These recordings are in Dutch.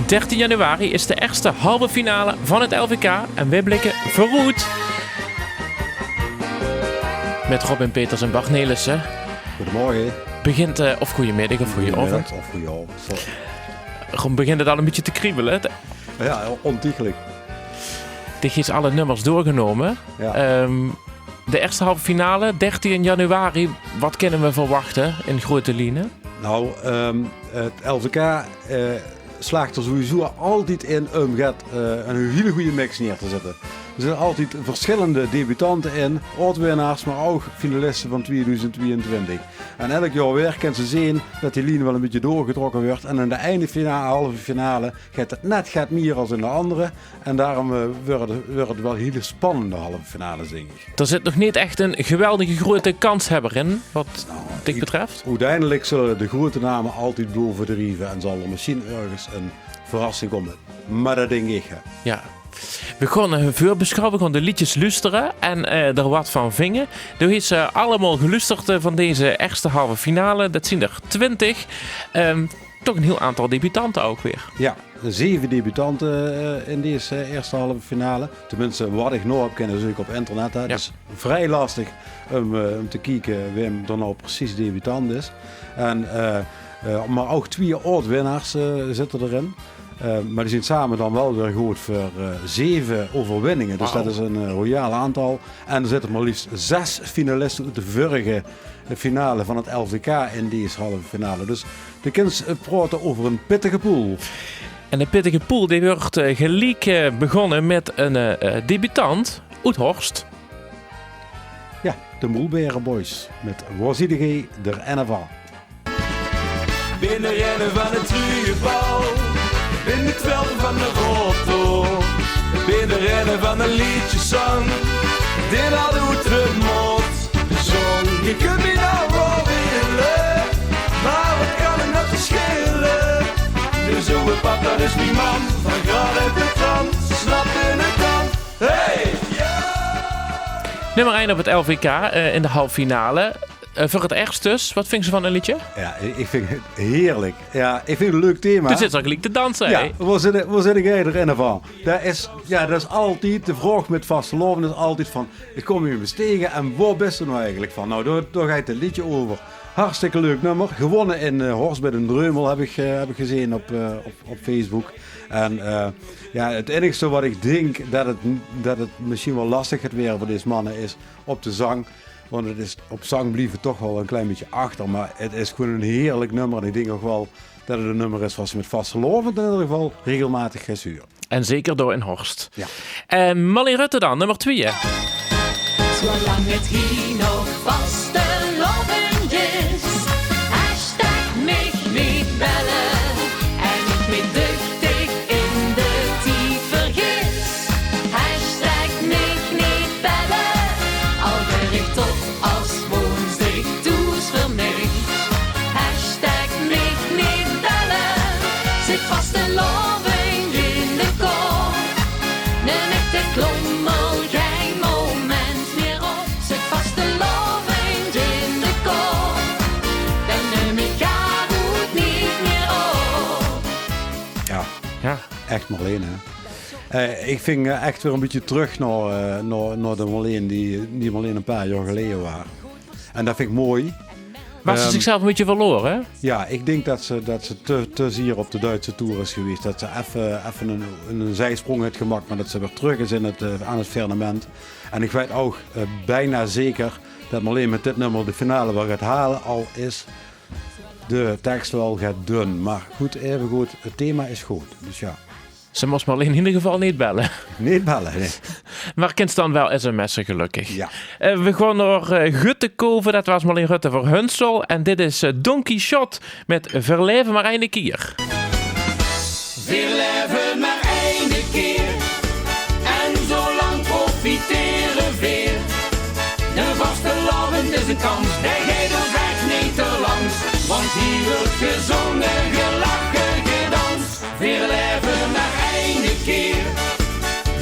13 januari is de eerste halve finale van het LVK en wij blikken vooruit. Met Robin Peters en Bart Nelissen. Goedemorgen. Begint, of goedemiddag of goedenavond. Of goedenavond. Gewoon begint het al een beetje te kriebelen. Ja, ontiegelijk. Dit is alle nummers doorgenomen. Ja. De eerste halve finale, 13 januari. Wat kunnen we verwachten in grote lijnen? Nou, het LVK slaagt er sowieso altijd in om een hele goede mix neer te zetten. Er zijn altijd verschillende debutanten in, oud-winnaars, maar ook finalisten van 2022. En elk jaar weer kan ze zien dat die lijn wel een beetje doorgetrokken wordt. En in de eindfinale, halve finale, gaat het net meer als in de andere. En daarom wordt het wel hele spannende halve finale, denk ik. Er zit nog niet echt een geweldige grote kanshebber in, wat dit betreft. Uiteindelijk zullen de grote namen altijd bovendrijven en zal er misschien ergens een verrassing komen. Maar dat denk ik. Ja. We gaan een voorbeschouwen, we gaan de liedjes luisteren en er wat van vingen. Er is allemaal geluisterd van deze eerste halve finale. Dat zijn er 20. Toch een heel aantal debutanten ook weer. Ja, 7 debutanten in deze eerste halve finale. Tenminste, wat ik nog heb kennen, zoek op internet. Hè. Ja. Het is vrij lastig om te kijken wie er nou precies debutant is. Maar ook 2 oud-winnaars zitten erin. Maar die zijn samen dan wel weer goed voor 7 overwinningen. Dus dat is een royaal aantal. En er zitten maar liefst 6 finalisten uit de vorige finale van het LVK in deze halve finale. Dus de kinders praten over een pittige pool. En de pittige pool die wordt gelijk begonnen met een debutant uit Horst. Ja, de Moelberen Boys met Wazidege der NFA. Binnenrennen van het truurbal. Binnen 12 van de roto. Binnenrennen van een liedjeszang. Dit al doet het mot. Zon, je kunt me nou wel willen. Maar wat kan er nog verschillen? De zo'n pap, dat is die man. Van grad en de trant. Snap in de kant. Hey! Nummer 1 op het LVK in de halve finale. Voor het eerst dus, wat vind je van een liedje? Ja, ik vind het heerlijk. Ja, ik vind het een leuk thema. Er zit er gelijk te dansen. Ja, Hey. waar zit jij erin van? Dat is altijd, de vraag met vastelovend is altijd van, ik kom je bestegen en waar best je nou eigenlijk van? Nou, daar gaat het liedje over. Hartstikke leuk nummer. Gewonnen in Horst bij de Dreumel heb ik gezien op Facebook. En het enigste wat ik denk dat het misschien wel lastig gaat weer voor deze mannen is op de zang. Want het is op zang blijven toch wel een klein beetje achter. Maar het is gewoon een heerlijk nummer. En ik denk ook wel dat het een nummer is wat ze met vastelovend in ieder geval regelmatig gaan zuren. En zeker door in Horst. Ja. Molly Rutte dan, nummer 2. Zolang het hier nog vastelovend is, hashtag mich niet bellen. En ik me duchtig in de tijd vergis. Hashtag mich niet bellen. Al bericht op als woensdag toes voor mij. Hashtag mich niet bellen. Zit vastelovend in de kom. Nee, met de klommel geen moment meer op. Zit vastelovend in de kom. Dan neem ik haar goed niet meer op. Ja, echt Marleen, hè. Ik vind echt weer een beetje terug naar de Marleen die Marleen een paar jaar geleden waren. En dat vind ik mooi. Was ze zichzelf een beetje verloren, hè? Ja, ik denk dat ze te zeer op de Duitse Tour is geweest. Dat ze even een zijsprong heeft gemaakt, maar dat ze weer terug is aan het firmament. En ik weet ook bijna zeker dat Marleen met dit nummer de finale wel gaat halen, al is de tekst wel gaat dun. Maar goed, even goed, het thema is goed. Dus ja. Ze moest maar in ieder geval niet bellen. Niet bellen, nee. Maar kind dan wel sms'en gelukkig. Ja. We gaan naar Guttekoven, dat was Marleen Rutte voor Hunsel. En dit is Don Quixote met Verleven maar een keer. We leven maar één keer. En zo lang profiteren weer. De vastelovend is een kans. Nee, gij er echt niet te langs. Want hier wordt gezongen, gelachen, gedanst. We leven maar één keer.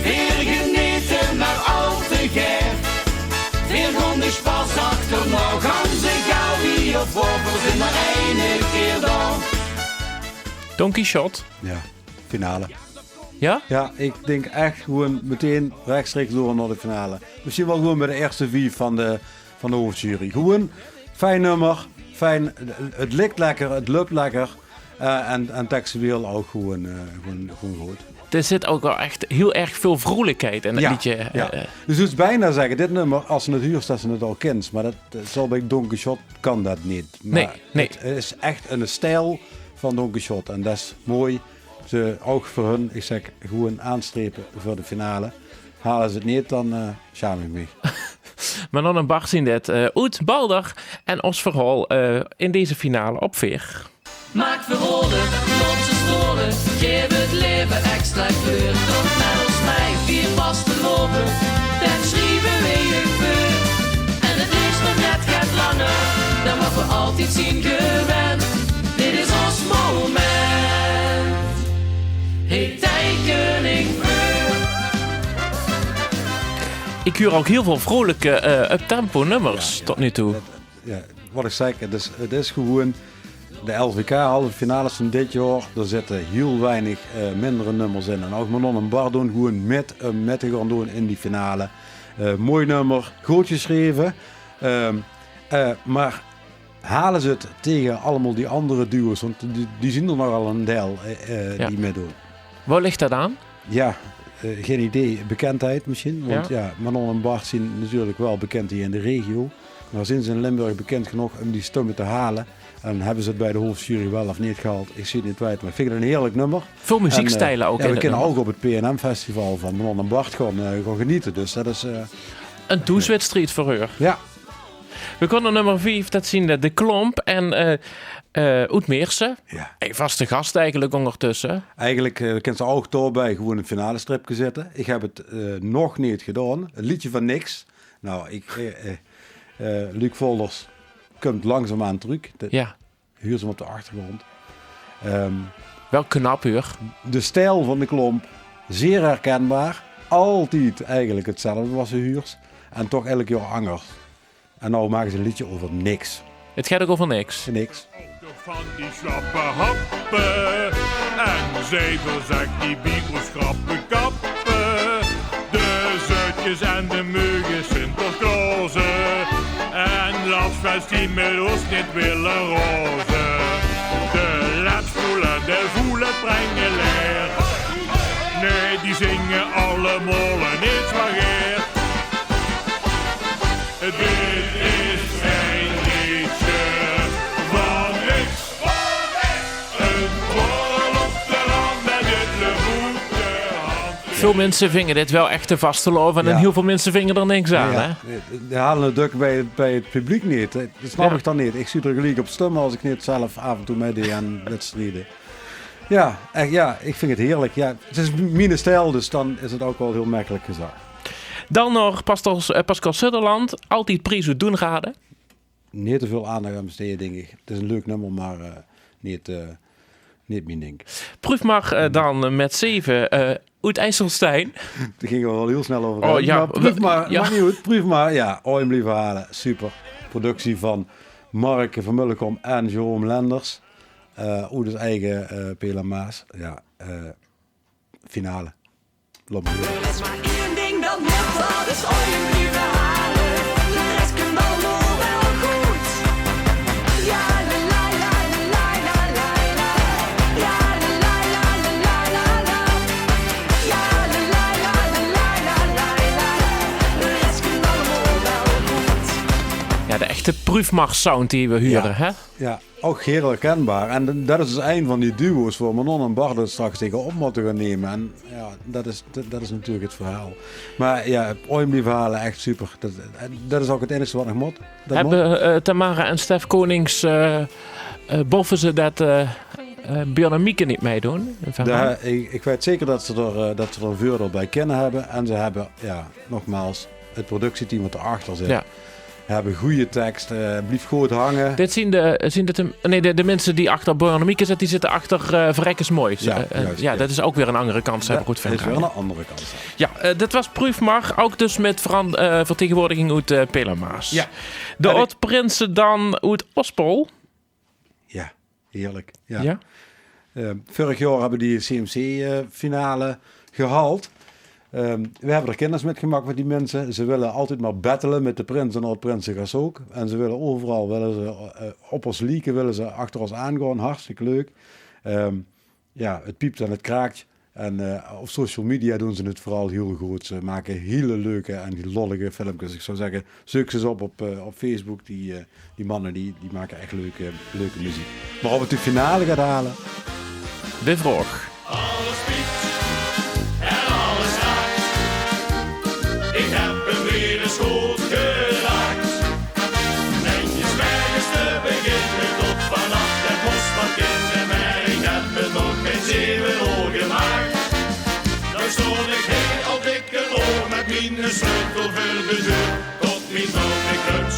Weer genieten, maar al te ger. Weer gaan de spas achter, nou gaan ze gauw wie of woppers in maar één keer dan. Don Quixote. Ja. finale. Ja? Ja, ik denk echt gewoon meteen rechtstreeks door naar de finale. Misschien wel gewoon bij de eerste 4 van de hoofdjury. Gewoon fijn nummer, fijn, het ligt lekker, het loopt lekker. En textueel ook gewoon goed. Er zit ook wel echt heel erg veel vrolijkheid in het liedje. Ja. Dus je zou bijna zeggen, dit nummer, als ze het huurt, dat ze het al kent. Maar dat zal bij Don Quixote kan dat niet. Maar Nee. Het is echt een stijl van Don Quixote. En dat is mooi. Ze ook voor hun, ik zeg, gewoon aanstrepen voor de finale. Halen ze het niet, dan schaam ik me. Manon en Bart zien dit. Oet, Balder en ons verhaal in deze finale op veer. Maak verholen, laat ze storen. Geef het leven extra kleur. Tot met ons mij 4 vaste lopen. Dan schrijven we je voor. En het is nog net gaat langer. Dan mag we altijd zien gewend. Dit is ons moment. Hey, tekening voor. Ik huur ook heel veel vrolijke up-tempo nummers tot nu toe. Ja, wat ik zeg, het is gewoon de LVK halve finales van dit jaar. Er zitten heel weinig mindere nummers in. En ook Manon en Bart doen gewoon met te gaan doen in die finale. Mooi nummer, goed geschreven. Maar halen ze het tegen allemaal die andere duo's? Want die zien er nogal een deel die meedoen. Waar ligt dat aan? Ja, geen idee. Bekendheid misschien. Want Manon en Bart zijn natuurlijk wel bekend hier in de regio. Maar zijn ze in Limburg bekend genoeg om die stemmen te halen? En hebben ze het bij de hoofdjury wel of niet gehaald? Ik zie het niet kwijt, maar ik vind het een heerlijk nummer. Veel muziekstijlen ook in we het kunnen nummer. ook op het PNM-festival van Manon en Bart gaan genieten. Dus dat is... Een toeswedstrijd voor u. Ja. We konden nummer 5, dat zien de Klomp en Oet Meersen. Ja. Een vaste gast eigenlijk ondertussen. Eigenlijk kan ze ook daarbij gewoon een finale stripje zetten. Ik heb het nog niet gedaan. Een liedje van niks. Nou, Luc Volders komt langzaamaan terug. Ja. Huur ze hem op de achtergrond. Wel knap uur. De stijl van de Klomp, zeer herkenbaar. Altijd eigenlijk hetzelfde was ze huurs. En toch elk jaar angers. En nou maken ze een liedje over niks. Het gaat ook over niks. Niks. Van die slappe happen en zetel zegt die biekels schrappen kappen. De zutjes en de muggen Sinterklaasen en Lapsvest die met ons niet willen rozen. De lapspoelen, de voelen brengen leer. Nee, die zingen allemaal niet zwaar. Dit is een liedje van niks. Een borrel op de rand met het voeten hand. Veel mensen vingen dit wel echt te vasteloven en Ja. heel veel mensen vingen er niks aan. Hè? Die halen het ook bij het publiek niet. Dat snap Ja. ik dan niet. Ik zie er gelijk op stemmen als ik niet zelf af en toe meedeed aan wedstrijden. Ja, echt, ja, ik vind het heerlijk. Ja, het is mijn stijl, dus dan is het ook wel heel makkelijk gezegd. Dan nog Pascal Sutherland. Altijd prijs hoe doen raden. Niet te veel aandacht aan besteden, denk ik. Het is een leuk nummer, maar niet mijn ding. Proef mag dan met 7 uit IJsselstein. Daar gingen we wel heel snel over. Oh, ja, Maar proef maar, ja. mag niet goed, proef maar. Ja, ooit blijven halen. Super. Productie van Mark van Mullekom en Jerome Lenders. Oeders eigen Pela Maas. Ja, finale. Loop maar door. Er is maar één ding dat moet, dat is ooit blijven halen. De rest komt allemaal wel goed. Ja, la la la la la la la. Ja, la la la la la la. Ja, la la la la la la la. De rest komt allemaal wel goed. Ja, de echte proefmars-sound die we huren. Hè? Ja, ook heel herkenbaar. En dat is dus een van die duo's waar Manon en Bart het straks tegen op moeten gaan nemen. En ja, dat is natuurlijk het verhaal. Maar ja, ooit blijven halen, echt super. Dat is ook het enige wat nog moet. Dat moet. Hebben Tamara en Stef Konings boffen ze dat Björn en Mieke niet meedoen? Ik weet zeker dat ze er een voordeel bij kennen hebben. En ze hebben, ja, nogmaals, het productieteam wat erachter zit. Ja. Hebben goede tekst, blijf goed hangen. Dit zien de mensen die achter Björn en Mieke zitten, die zitten achter Verrekkers Mooi. Ja, juist, ja. Dat is ook weer een andere kant. Ze hebben goed Dat is vinden. weer een andere kant. Ja, dit was Proefmar, ook dus met vertegenwoordiging uit Pelamaas. Ja. De En ik- Oud-Prinsen dan uit Ospol. Ja, heerlijk. Ja. Ja. Vorig jaar hebben die CMC-finale gehaald. We hebben er kennis met gemaakt met die mensen. Ze willen altijd maar battelen met de Prins en Oud-Prinsengas ook. En ze willen overal, op ons leaken, willen ze achter ons aangaan. Hartstikke leuk. Het piept en het kraakt. En op social media doen ze het vooral heel goed. Ze maken hele leuke en lollige filmpjes. Ik zou zeggen, zoek ze op Facebook. Die mannen die maken echt leuke muziek. Maar of het de finale gaat halen... De vraag. Alles piept en alles raakt. Ik heb hem weer eens goed geraakt. Netjes ergens te beginnen tot vanaf het bos van kinderen. Maar ik heb me nog geen 7 oor gemaakt. Dan stond ik heel al dikke oor met mijn sleutel voor de deur. Tot mijn grote kruts.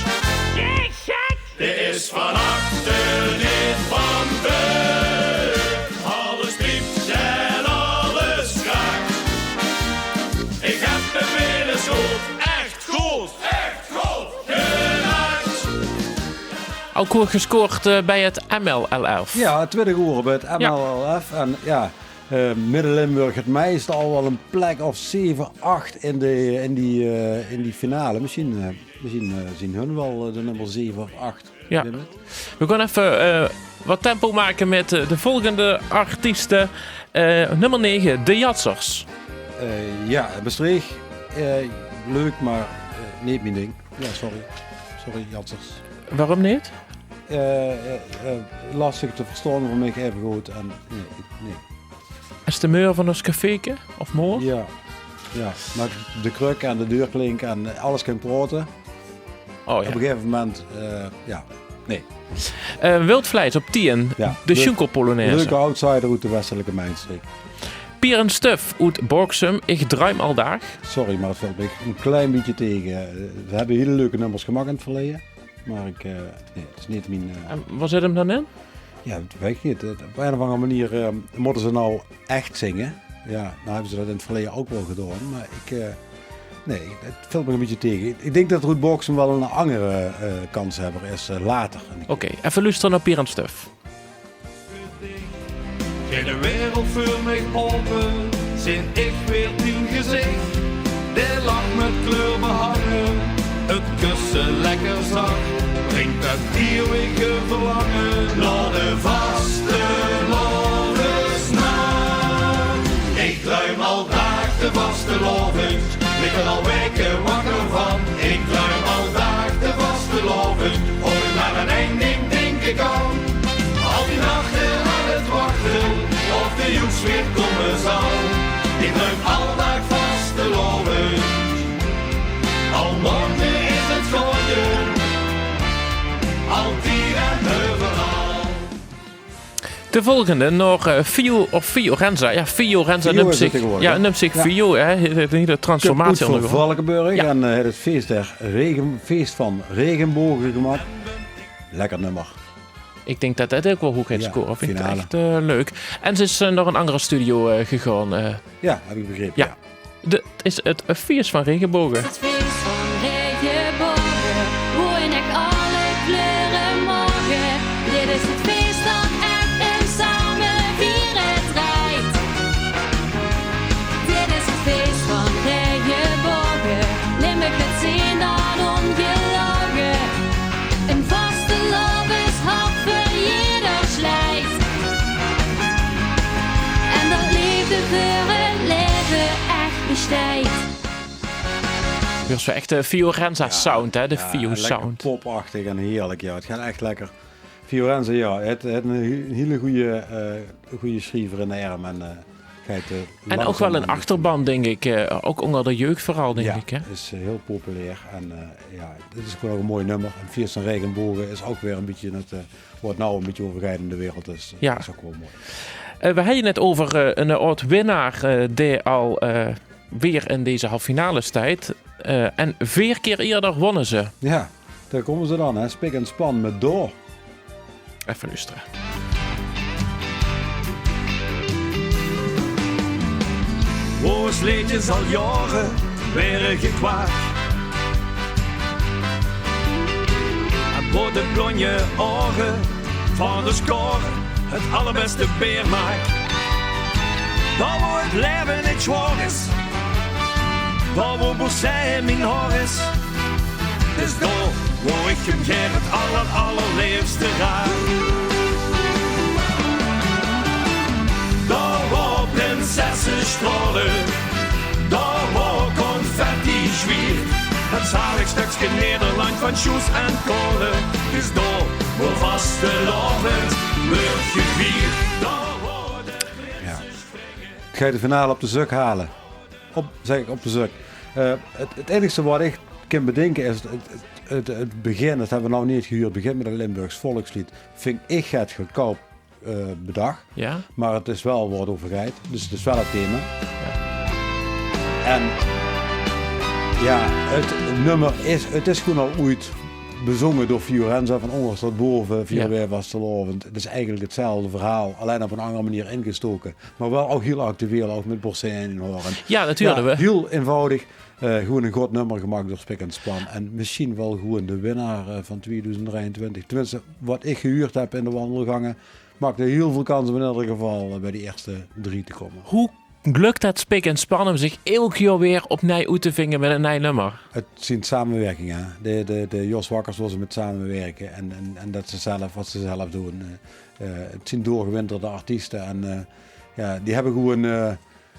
Dit is van achter, dit van voor. Alles piept en alles kraakt. Ik heb hem weer eens goed, echt goed geraakt. Ook goed gescoord bij het MLLF. Ja, 20 uur bij het MLLF. En ja, Midden-Limburg het meest al wel een plek of 7, 8 in die finale. Misschien zien hun wel de nummer 7 of 8. Ja. We gaan even wat tempo maken met de volgende artiesten. Nummer 9, De Jatsers. Bestreeg. Leuk, maar niet mijn ding. Ja, sorry Jatsers. Waarom niet? Lastig te verstaan voor mij even goed. En nee. Is de muur van ons caféke of moor? Ja, maar de kruk en de deurklink en alles kan praten. Oh, ja. Op een gegeven moment, nee. Wildvleis op 10, Ja, de Junko Polonaise. Leuke outsider uit de westelijke mijnstreek. Pier en Stuf uit Borgsum, Ik druim aldaag. Sorry, maar het valt me een klein beetje tegen. We hebben hele leuke nummers gemaakt in het verleden. Maar nee, het is niet mijn... En waar zit hem dan in? Ja, dat weet ik niet. Op een of andere manier moeten ze nou echt zingen. Ja, nou hebben ze dat in het verleden ook wel gedaan. Maar nee, het valt me een beetje tegen. Ik denk dat Ruud Borgsum wel een andere kanshebber is later. Oké, even luisteren naar Pier en Stuf. Geen de wereld voor mij open, zin ik weer tien gezicht. De lach met kleur behangen, het kussen lekker zacht. Brengt dat eeuwige verlangen naar de vaste lovensnacht. Ik druim al daag de vaste lovend, lig er al weken wakker van. Ik druim al daag de vaste lovend, ooit naar een einding denk ik aan. Al die nachten aan het wachten, of de joeks weer komen zal. Ik druim aldaag vast te loven, al morgen is het gooien, altijd en overal. De volgende nog Fiorenza. Ja, Fiorenza Fio neemt is het zich, tegenwoordig, hè? neemt zich Fio, hè, de hele transformatie voor ondergaan. Valkenburg Ja. en het feest van regenbogen gemaakt. Lekker nummer. Ik denk dat dat ook wel goed gaat Ja, scoren. Vind ik finale. echt leuk. En ze is naar een andere studio gegaan. Ja, heb ik begrepen. Ja. Het is het feest van regenbogen. Het feest van regenbogen, hoe in ik alle kleuren mogen. Dit is het feest dat echt en samen vieren draait. Dit is het feest van regenbogen, Limburg met zin dan ongelogen. Een vaste lovenshart voor ieder slijt. En dat liefde voor het leven echt besteedt. Dat is wel echt de Fiorenza sound, hè? De Fio lekker sound. popachtig en heerlijk. Ja, het gaat echt lekker. Fiorenza, ja, het een hele goede schrijver in de arm. En ook wel een achterban, denk ik. Ook onder de jeugd vooral, denk ik. Hè? Het is heel populair. En dit is gewoon ook een mooi nummer. En Feest van Regenbogen is ook weer een beetje, wordt nou een beetje overgeheid in de wereld. Dus Ja. dat is ook wel mooi. We hadden het net over een oud winnaar die al weer in deze halve finales tijd. En 4 keer eerder wonnen ze. Ja, daar komen ze dan, hè. Spik en span met door. Even luisteren. Woordsleedjes al jaren werden gekwaad. En voor de blonje ogen van de score het allerbeste beer maakt. Dan wordt het leven niet zwaar is. Dan wordt Bossé mijn haar is. Dus daar waar ik hem geen het allerliefste raak. Daar waar prinsessen stralen. Daar waar confetti zwiert. Het zalig stukje Nederland van Sjoes en Kolen. Dus daar waar vastelavond wordt gevierd. Daar waar de prinsen springen. Ik ga je de finale op de zuk halen. Zeg ik op de zuk. Het enige wat ik kan bedenken is het begin, dat hebben we nou niet gehuurd, het begin met een Limburgs volkslied, vind ik het goedkoop bedacht. Ja? Maar het is wel woord over geit, dus het is wel het thema. Ja. En ja, het nummer is gewoon al ooit bezongen door Fiorenza van onder tot boven, via weer vastelovend. Het is eigenlijk hetzelfde verhaal, alleen op een andere manier ingestoken. Maar wel ook heel actueel, ook met Bossé in horen. Ja, natuurlijk. Ja, heel eenvoudig. Gewoon een goed nummer gemaakt door Spik en Span. En misschien wel gewoon de winnaar van 2023. Tenminste, wat ik gehuurd heb in de wandelgangen, maakte heel veel kans om in ieder geval bij die eerste 3 te komen. Hoe lukt het Spik en Span om zich elk jaar weer opnieuw uit te vingen met een nieuw nummer? Het zijn samenwerkingen. De Jos Wakkers wil ze met samenwerken. En dat ze zelf wat ze zelf doen. Het zijn doorgewinterde artiesten. En die hebben gewoon...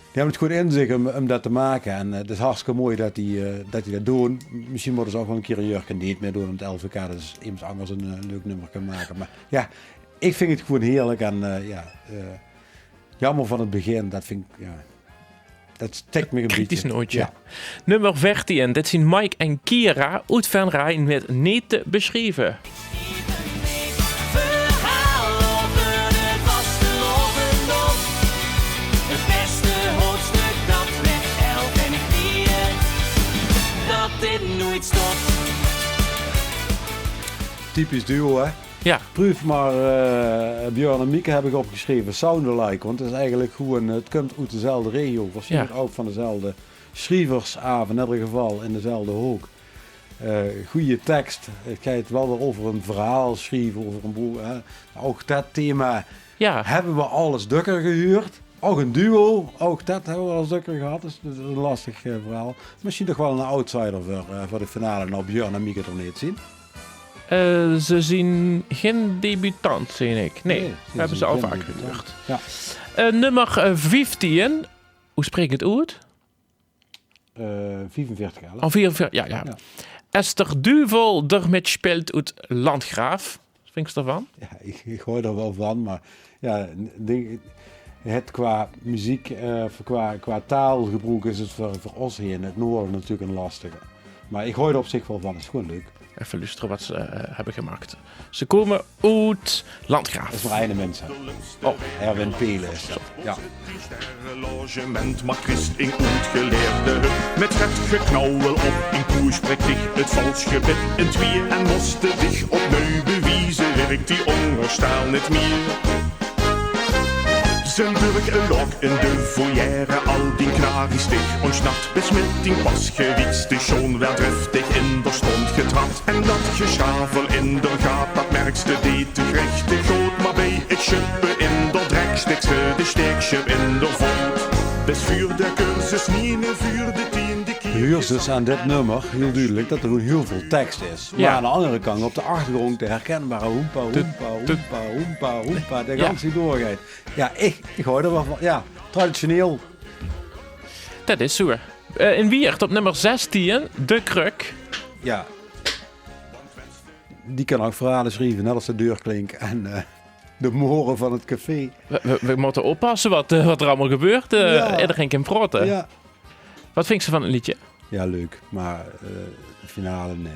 Die hebben het goed in zich om dat te maken. En het is hartstikke mooi dat die dat doen. Misschien moeten ze ook wel een keer een Jurgen niet meer doen. Om het LVK dus iemand anders een leuk nummer kan maken. Maar ja, ik vind het gewoon heerlijk. En jammer van het begin. Dat vind ik... Dat steekt me een beetje. Kritisch nootje. Ja. Nummer 14. Dit zijn Mike en Kira uit Van Rijn met Niet te beschrijven. Verhaal over de vastelovend nog. Het beste hoofdstuk dat met elk en vier. Dat dit nooit stopt. Typisch duo, hè? Ja. Proef maar, Björn en Mieke heb ik opgeschreven, Sound Alike. Want het is eigenlijk gewoon, het komt uit dezelfde regio. Waarschijnlijk ook van dezelfde schrijversavond, in ieder geval in dezelfde hoek. Goede tekst. Het gaat wel weer over een verhaal schrijven, over een boek. Ook dat thema hebben we alles dukker gehuurd. Ook een duo, ook dat hebben we al dukker gehad. Dus dat is een lastig verhaal. Misschien toch wel een outsider voor de finale. Nou, Björn en Mieke er niet zien. Ze zien geen debutant, zie ik. Nee, hebben ze al vaak gehuurd. Ja. Nummer 15. Hoe spreek ik het uit? 45 jaar. Al 44, ja. Esther Duvel ermee speelt uit Landgraaf. Wat vind je ervan? Ja, ik hoor er wel van, maar ja, het qua muziek, qua taalgebruik is het voor ons hier in het noorden natuurlijk een lastige. Maar ik hoor er op zich wel van, het is gewoon leuk. Even luisteren wat ze hebben gemaakt. Ze komen uit Landgraaf. Dat is maar één mensen. Oh, Erwin Pelen is dat. Ja. Logement, maar Christ in goed geleerde. Met het geknauwel op in koers spreekt zich het vals gebed. En twee en moesten zich opnieuw bewijzen. Werkt die onherstel niet meer. Zijn burg een lok in de foyer, al die knarie stig. Ons nacht besmetting pas gewietst, de schoon wel driftig in de stond getrapt. En dat geschavel in de gaap, dat merkste deed de gerechte groot. Maar bij het schuppen in de drek stikste de steekschip in de voet. Best vuur de cursus, niet een vuur de tiende keer. Je hoort dus aan dit nummer heel duidelijk dat er gewoon heel veel tekst is. Maar aan de andere kant op de achtergrond de herkenbare hoempa, hoempa, hoempa, hoempa, hoempa, de ganse doorgaat. Ja, ik hoor er wel van. Ja, traditioneel. Dat is zo. In Wiert op nummer 16, De Kruk. Ja. Die kan ook verhalen schrijven, net als de deurklink en de moren van het café. We moeten oppassen wat er allemaal gebeurt. Iedereen kan praten. Ja. Wat vind je van het liedje? Ja, leuk. Maar de finale, nee.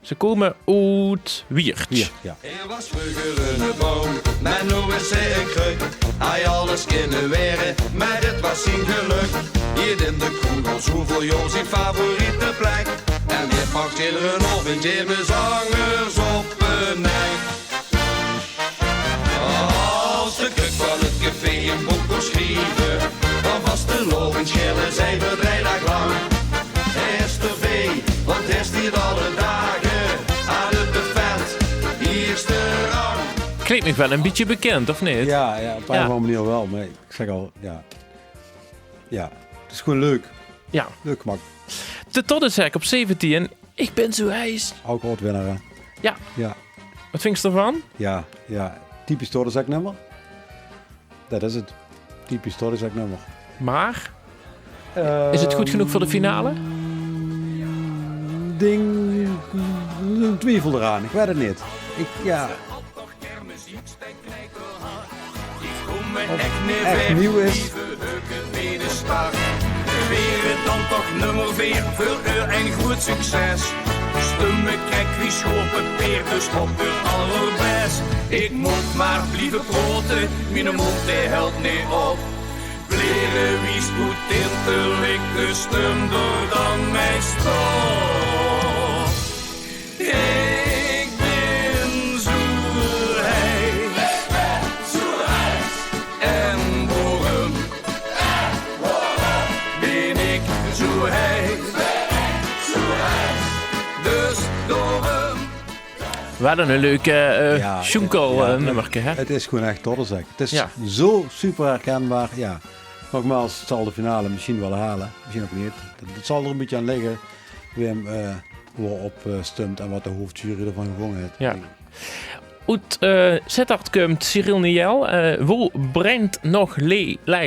Ze komen uit Wiert. Hier, ja. Er was vroeger een boom, maar nu is hij een kruk. Hij alles kunnen weren, maar dit was zijn geluk. Hier in de kroeg was hoeveel jongens zijn favoriete plek. En weer pakt iedereen op en Jimmy zangers op een nek. Als de kruk van het café een boek kon schrijven, dan was de loven schillen zij bedrijf lang. Esther V, want hij is hier alle dagen aan het bevet, hier is de rang. Klinkt nog wel een beetje bekend, of niet? Ja, op een of andere manier wel. Maar ik zeg al, ja, het is gewoon leuk. Ja. Leuk gemak. De Toddenzak op 17. Ik ben zo ijs. Ook winnaar, hè? Ja. Wat vind je ervan? Ja. Typisch Toddenzak-nummer. Dat is het. Typisch Toddenzak-nummer. Maar, is het goed genoeg voor de finale? Een twijfel eraan. Ik weet het niet. Echt nieuw is. Weer dan toch nummer 4 voor u een goed succes. Stumme kijk wie schopen peer, dus op uw allerbest. Ik moet maar blijven proten, mijn mond die helpt niet op. Bleren wie spoed in te likken, stum door dan mijn stof. Ik ben zo ijs. En waarom ben ik zo ijs? Dus daarom. We hadden een leuke Schunkel-nummerke, hè? Het is gewoon echt Toddenzak. Het is Ja. zo super herkenbaar. Ja. Nogmaals, het zal de finale misschien wel halen. Misschien ook niet. Het zal er een beetje aan liggen. Wim op stumt en wat de hoofdjury ervan gevonden heeft. Ja. Uit Sittard komt Cyril Niel. Wo brengt nog leeg. Ja,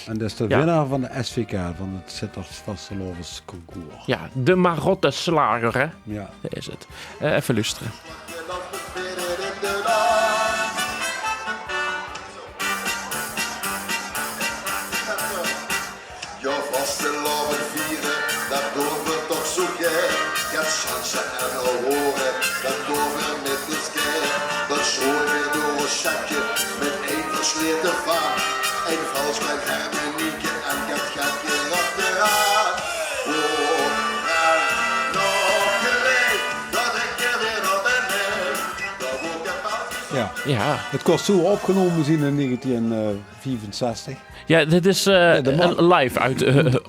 en dat is de Ja. winnaar van de SVK, van het Sittards Vastelovens concours. Ja, de Marotte slager, hè? Ja. Dat is het. Even luisteren. Je vastelovend vieren, dat doen we toch zo gek. Je hebt chansen en al horen, dat doen we met de sker. Dat schoon weer door een zakje, met één versleten vaart. Een vals met harmonieke en het gaat weer achteraan. Oh, en nog geleid, dat ik er weer op ben. Dat wordt kapot. Ja. Ja. Het kost zo opgenomen zien in 1964. Ja, dit is een live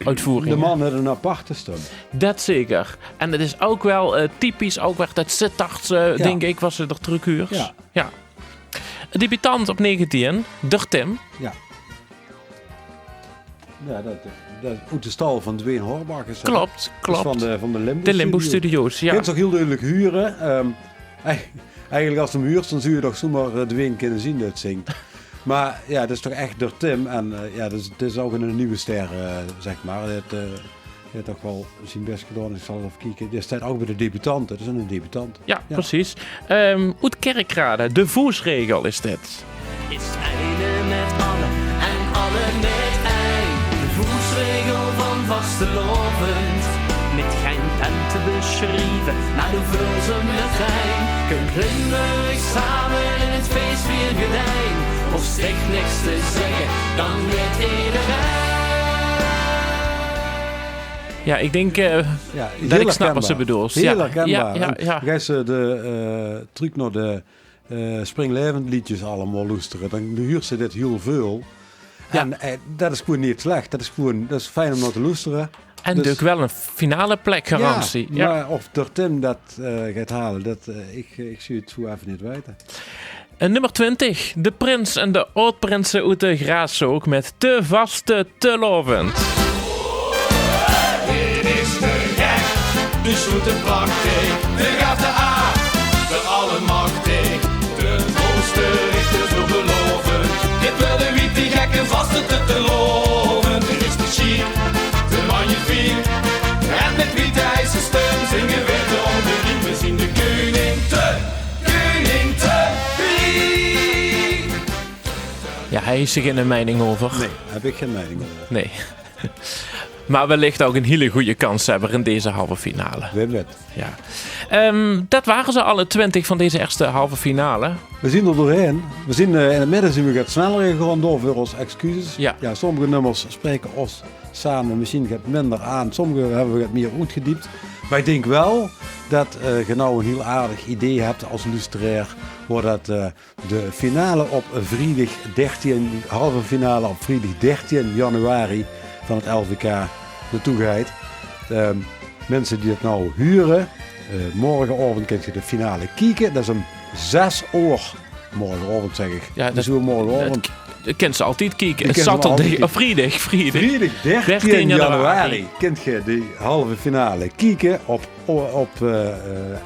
uitvoering. De man had een aparte stem. Dat zeker. En het is ook wel typisch, ook weer dat Sittard, denk ik, was het er trucuurs. Ja. Debutant op 19, Der Tim. Ja. Ja, dat is uit de stal van Dwayne Horbach. Is dat. Klopt. Dat is van de Limbo De Limbo Studios, Je ja. kunt het ook heel duidelijk huren. Eigenlijk als je hem huurt, dan zul je toch zomaar Dwayne kunnen zien dat zingt. Maar ja, dat is toch echt door Tim. En het is ook een nieuwe ster, zeg maar. Hij heeft toch wel zijn best gedaan. Ik zal even kijken. Die staat ook bij de debutanten. Dat is een debutant. Ja, precies. Uit Kerkrade, de voesregel is dit. Is ene met alle en alle met een. De voetsregel van vastelovend. Met geen pen te beschrijven, maar de vulzen met geen. Kun klungelig samen in het feest weer gedijn. Of sticht niks te zeggen, dan weet iedereen. Ja, ik denk Ja, dat ik snap wat ze bedoelt. Heel herkenbaar. Ja. Ga ze de truc naar de Springlevend liedjes allemaal loesteren. Dan huurt ze dit heel veel. Ja. En dat is gewoon niet slecht. Dat is fijn om naar te loesteren. En Dus- natuurlijk wel een finale plek garantie. Ja. Maar of door Tim dat gaat halen, ik zie het zo even niet weten. En nummer 20, de prins en de oudprinsen uit de Graaszoog met Te Vaste, Te Lovend. Dit is de gek, de zoete praktik, de gaat de A, de allemachtig, de mooiste richter zo beloven. Dit wil de wiet die gekken vaste te loven. Dit is de chic, de magnifiek, en met witte ijzer steun zingen we de onderriep. We zien de koning te lief. Ja, hij is zich in een mening over. Nee, heb ik geen mening over. Nee. Maar wellicht ook een hele goede kans hebben in deze halve finale. Wim het. Ja. Dat waren ze alle 20 van deze eerste halve finale. We zien er doorheen. We zien in het midden zien we het sneller gegaan door voor ons excuses. Ja. Sommige nummers spreken ons samen misschien gaat minder aan. Sommige hebben we het meer uitgediept. Maar ik denk wel dat je nou een heel aardig idee hebt als luisteraar. Waar dat de finale op vrijdag 13, halve finale op vrijdag 13 januari van het LVK naartoe gaat. Mensen die het nou huren, morgenavond kun je de finale kijken. Dat is om 6 uur morgenavond zeg ik. Ja, dus we morgenavond. Dat kent ze altijd kijken. Dat kent ze Saturday, altijd of vrijdag. Vrijdag 13 januari kunt je de halve finale kijken op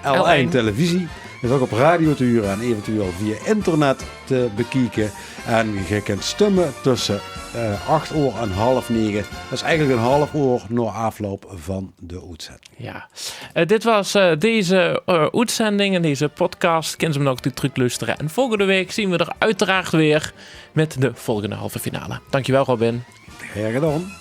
L1 televisie. Is ook op radio te huren en eventueel via internet te bekijken. En je kunt stemmen tussen 8 uur en half 9. Dat is eigenlijk een half uur na afloop van de uitzending. Ja, dit was deze uitzending en deze podcast. Kunnen ze me nog terug luisteren. En volgende week zien we er uiteraard weer met de volgende halve finale. Dankjewel, Robin. Graag gedaan.